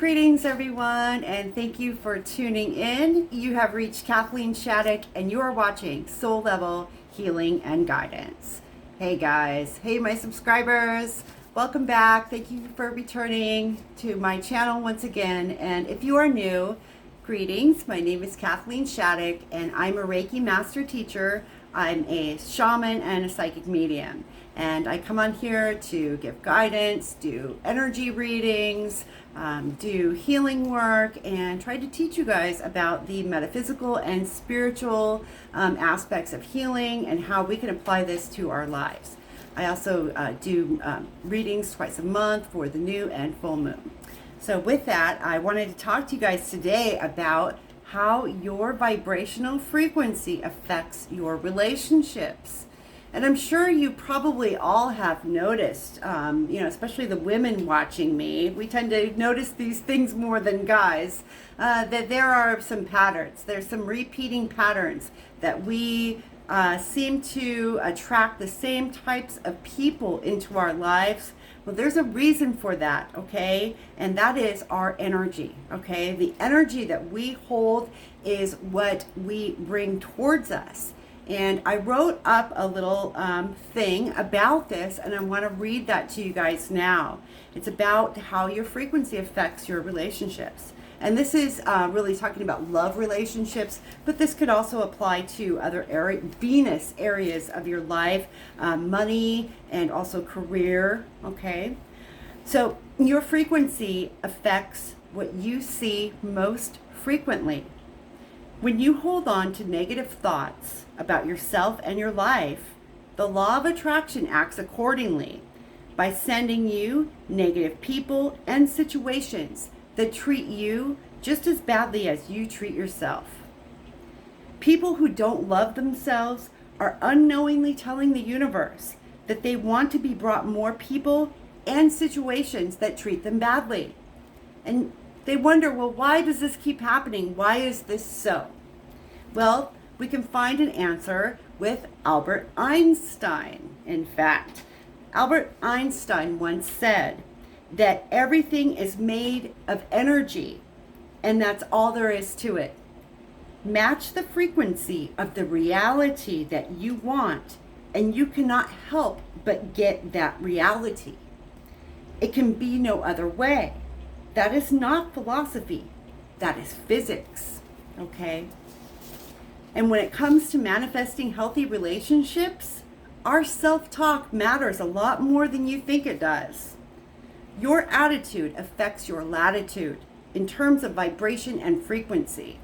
Greetings, everyone, and thank you for tuning in. You have reached Kathleen Shattuck, and you are watching Soul Level Healing and Guidance. Hey, guys. Hey, my subscribers. Welcome back. Thank you for returning to my channel once again. And if you are new, greetings. My name is Kathleen Shattuck, and I'm a Reiki Master Teacher. I'm a shaman and a psychic medium. And I come on here to give guidance, do energy readings, do healing work, and try to teach you guys about the metaphysical and spiritual aspects of healing and how we can apply this to our lives. I also do readings twice a month for the new and full moon. So with that, I wanted to talk to you guys today about how your vibrational frequency affects your relationships. And I'm sure you probably all have noticed, especially the women watching me, we tend to notice these things more than guys, that there are some patterns. There's some repeating patterns that we seem to attract the same types of people into our lives. Well, there's a reason for that, okay? And that is our energy, okay? The energy that we hold is what we bring towards us. And I wrote up a little thing about this, and I want to read that to you guys now. It's about how your frequency affects your relationships. And this is really talking about love relationships, but this could also apply to other Venus areas of your life, money, and also career, okay? So your frequency affects what you see most frequently. When you hold on to negative thoughts about yourself and your life, the law of attraction acts accordingly by sending you negative people and situations that treat you just as badly as you treat yourself. People who don't love themselves are unknowingly telling the universe that they want to be brought more people and situations that treat them badly. And they wonder, well, why does this keep happening? Why is this so? Well, we can find an answer with Albert Einstein. In fact, Albert Einstein once said that everything is made of energy, and that's all there is to it. Match the frequency of the reality that you want, and you cannot help but get that reality. It can be no other way. That is not philosophy. That is physics, okay? And when it comes to manifesting healthy relationships, our self-talk matters a lot more than you think it does. Your attitude affects your latitude in terms of vibration and frequency.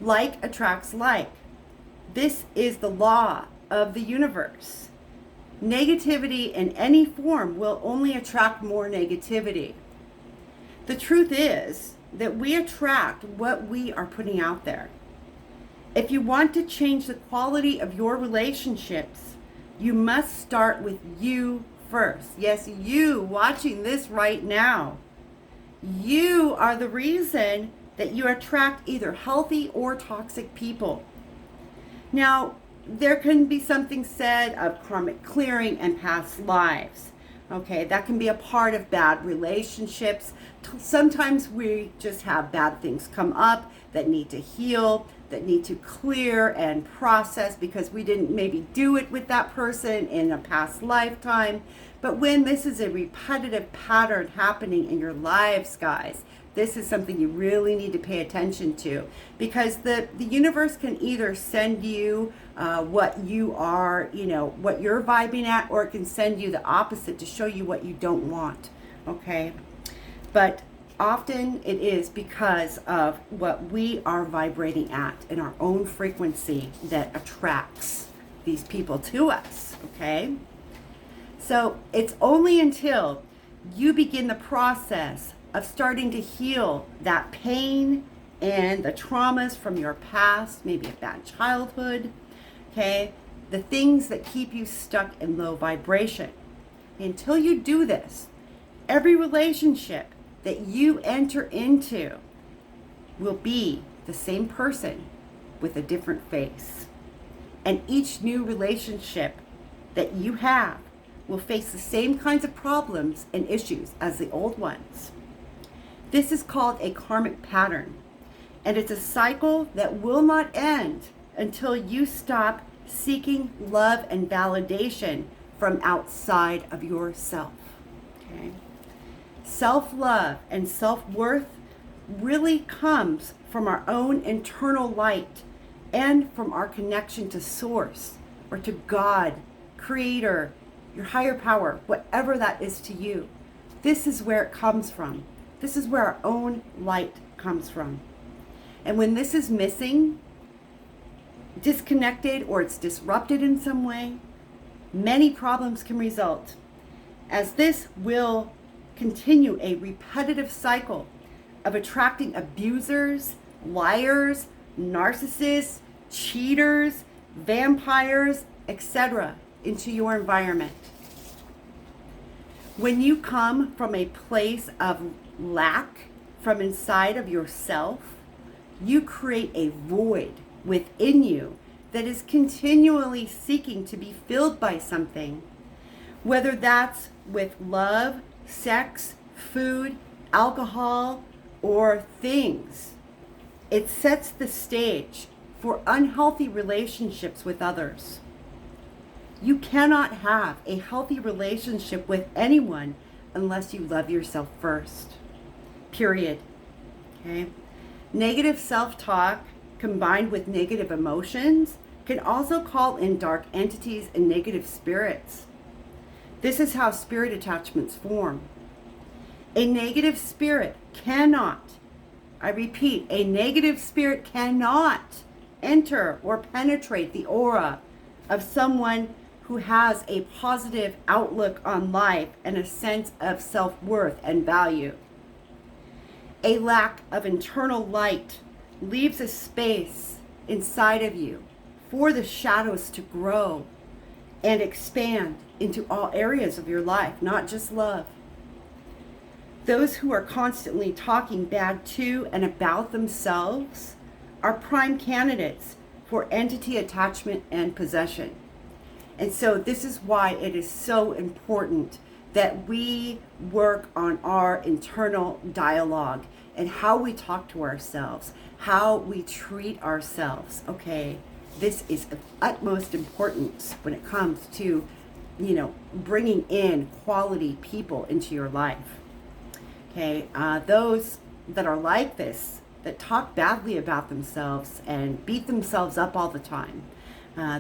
Like attracts like. This is the law of the universe. Negativity in any form will only attract more negativity. The truth is that we attract what we are putting out there. If you want to change the quality of your relationships, you must start with you first. Yes, you watching this right now. You are the reason that you attract either healthy or toxic people. Now, there can be something said of karmic clearing and past lives. Okay, that can be a part of bad relationships. Sometimes we just have bad things come up that need to heal, that need to clear and process because we didn't maybe do it with that person in a past lifetime. But when this is a repetitive pattern happening in your lives, guys, this is something you really need to pay attention to, because the universe can either send you what you are, what you're vibing at, or it can send you the opposite to show you what you don't want, okay? But often it is because of what we are vibrating at in our own frequency that attracts these people to us, okay? So it's only until you begin the process of starting to heal that pain and the traumas from your past, maybe a bad childhood, okay? The things that keep you stuck in low vibration. Until you do this, every relationship that you enter into will be the same person with a different face. And each new relationship that you have will face the same kinds of problems and issues as the old ones. This is called a karmic pattern, and it's a cycle that will not end until you stop seeking love and validation from outside of yourself. Okay? Self-love and self-worth really comes from our own internal light and from our connection to Source or to God, Creator, your higher power, whatever that is to you. This is where it comes from. This is where our own light comes from. And when this is missing, disconnected, or it's disrupted in some way, many problems can result, as this will continue a repetitive cycle of attracting abusers, liars, narcissists, cheaters, vampires, etc. into your environment. When you come from a place of lack from inside of yourself, you create a void within you that is continually seeking to be filled by something, whether that's with love, sex, food, alcohol, or things. It sets the stage for unhealthy relationships with others. You cannot have a healthy relationship with anyone unless you love yourself first. Period. Okay? Negative self-talk combined with negative emotions can also call in dark entities and negative spirits. This is how spirit attachments form. A negative spirit cannot, I repeat, a negative spirit cannot enter or penetrate the aura of someone who has a positive outlook on life and a sense of self-worth and value. A lack of internal light leaves a space inside of you for the shadows to grow and expand into all areas of your life, not just love. Those who are constantly talking bad to and about themselves are prime candidates for entity attachment and possession. And so this is why it is so important that we work on our internal dialogue and how we talk to ourselves, how we treat ourselves. Okay, this is of utmost importance when it comes to, bringing in quality people into your life. Okay, those that are like this, that talk badly about themselves and beat themselves up all the time,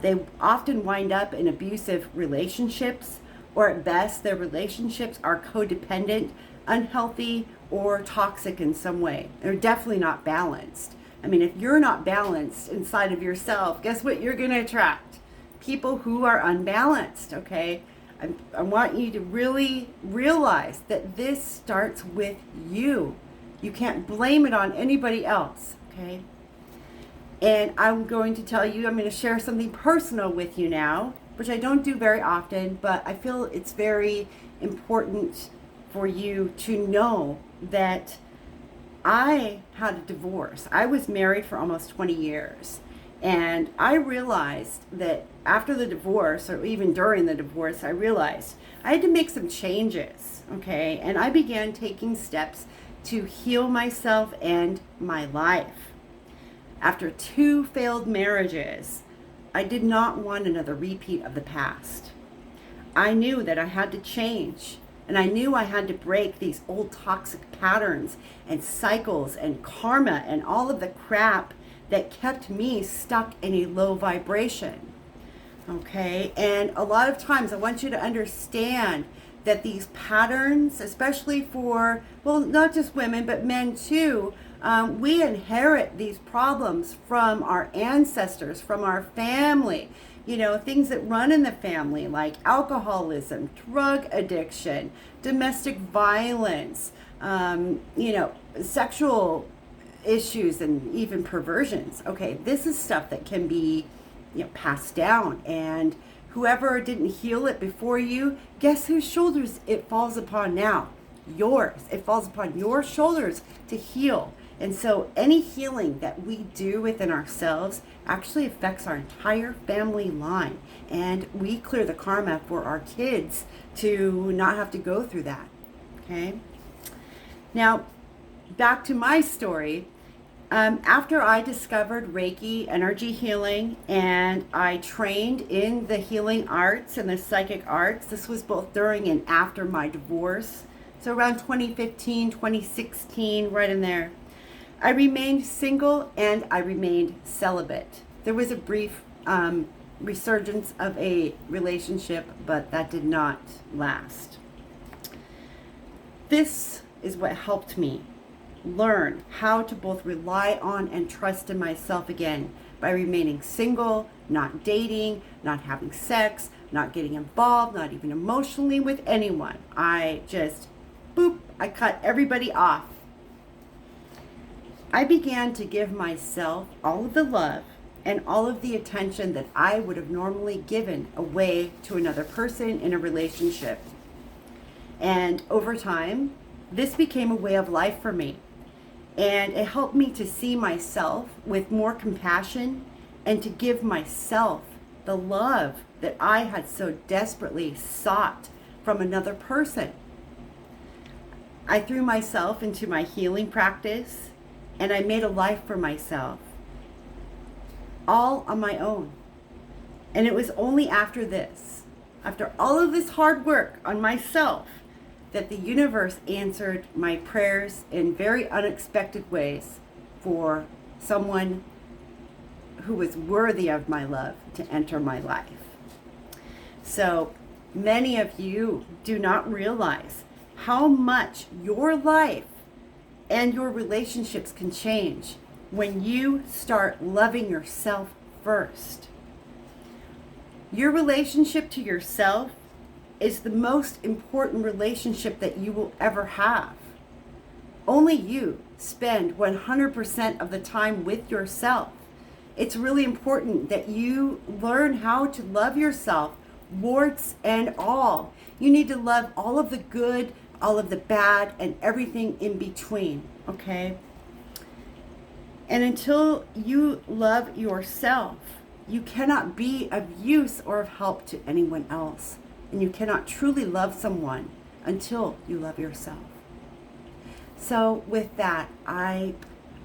they often wind up in abusive relationships, or at best, their relationships are codependent, unhealthy, or toxic in some way. They're definitely not balanced. I mean, if you're not balanced inside of yourself, guess what you're going to attract? People who are unbalanced, okay? I want you to really realize that this starts with you. You can't blame it on anybody else, okay? And I'm going to tell you, I'm going to share something personal with you now, which I don't do very often, but I feel it's very important for you to know that I had a divorce. I was married for almost 20 years. And I realized that after the divorce, or even during the divorce, I realized I had to make some changes, okay? And I began taking steps to heal myself and my life. After 2 failed marriages, I did not want another repeat of the past. I knew that I had to change, and I knew I had to break these old toxic patterns and cycles and karma and all of the crap that kept me stuck in a low vibration. Okay, and a lot of times I want you to understand that these patterns, especially for, well, not just women, but men too, we inherit these problems from our ancestors, from our family. Things that run in the family like alcoholism, drug addiction, domestic violence, sexual issues, and even perversions. Okay, this is stuff that can be passed down, and whoever didn't heal it before you, guess whose shoulders it falls upon now? Yours. It falls upon your shoulders to heal. And so any healing that we do within ourselves actually affects our entire family line, and we clear the karma for our kids to not have to go through that. Okay, now back to my story. After I discovered Reiki energy healing and I trained in the healing arts and the psychic arts, this was both during and after my divorce. So around 2015, 2016, right in there. I remained single and I remained celibate. There was a brief resurgence of a relationship, but that did not last. This is what helped me learn how to both rely on and trust in myself again by remaining single, not dating, not having sex, not getting involved, not even emotionally with anyone. I just, boop, I cut everybody off. I began to give myself all of the love and all of the attention that I would have normally given away to another person in a relationship. And over time, this became a way of life for me. And it helped me to see myself with more compassion and to give myself the love that I had so desperately sought from another person. I threw myself into my healing practice and I made a life for myself, all on my own. And it was only after this, after all of this hard work on myself, that the universe answered my prayers in very unexpected ways for someone who was worthy of my love to enter my life. So many of you do not realize how much your life and your relationships can change when you start loving yourself first. Your relationship to yourself is the most important relationship that you will ever have. Only you spend 100% of the time with yourself. It's really important that you learn how to love yourself, warts and all. You need to love all of the good, all of the bad, and everything in between, okay? And until you love yourself, you cannot be of use or of help to anyone else. And you cannot truly love someone until you love yourself. So with that, I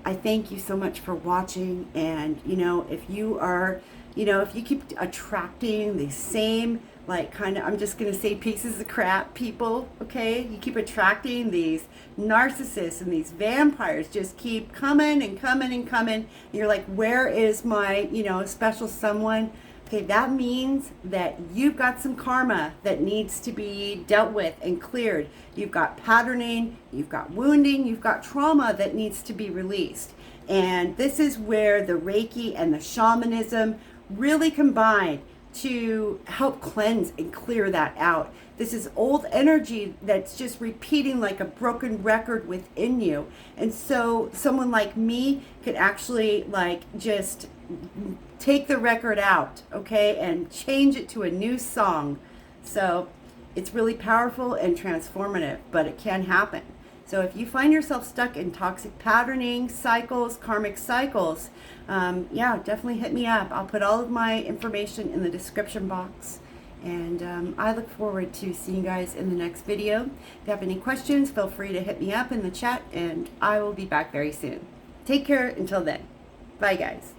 thank you so much for watching. And if you are, if you keep attracting the same, like, kind of, I'm just going to say, pieces of crap people, okay? You keep attracting these narcissists and these vampires, just keep coming and coming and coming. And you're like, where is my, special someone? Okay, that means that you've got some karma that needs to be dealt with and cleared. You've got patterning, you've got wounding, you've got trauma that needs to be released. And this is where the Reiki and the shamanism really combine to help cleanse and clear that out. This is old energy that's just repeating like a broken record within you. And so someone like me could actually just take the record out, okay, and change it to a new song. So it's really powerful and transformative, but it can happen. So if you find yourself stuck in toxic patterning cycles, karmic cycles, definitely hit me up. I'll put all of my information in the description box. And I look forward to seeing you guys in the next video. If you have any questions, feel free to hit me up in the chat, and I will be back very soon. Take care until then. Bye, guys.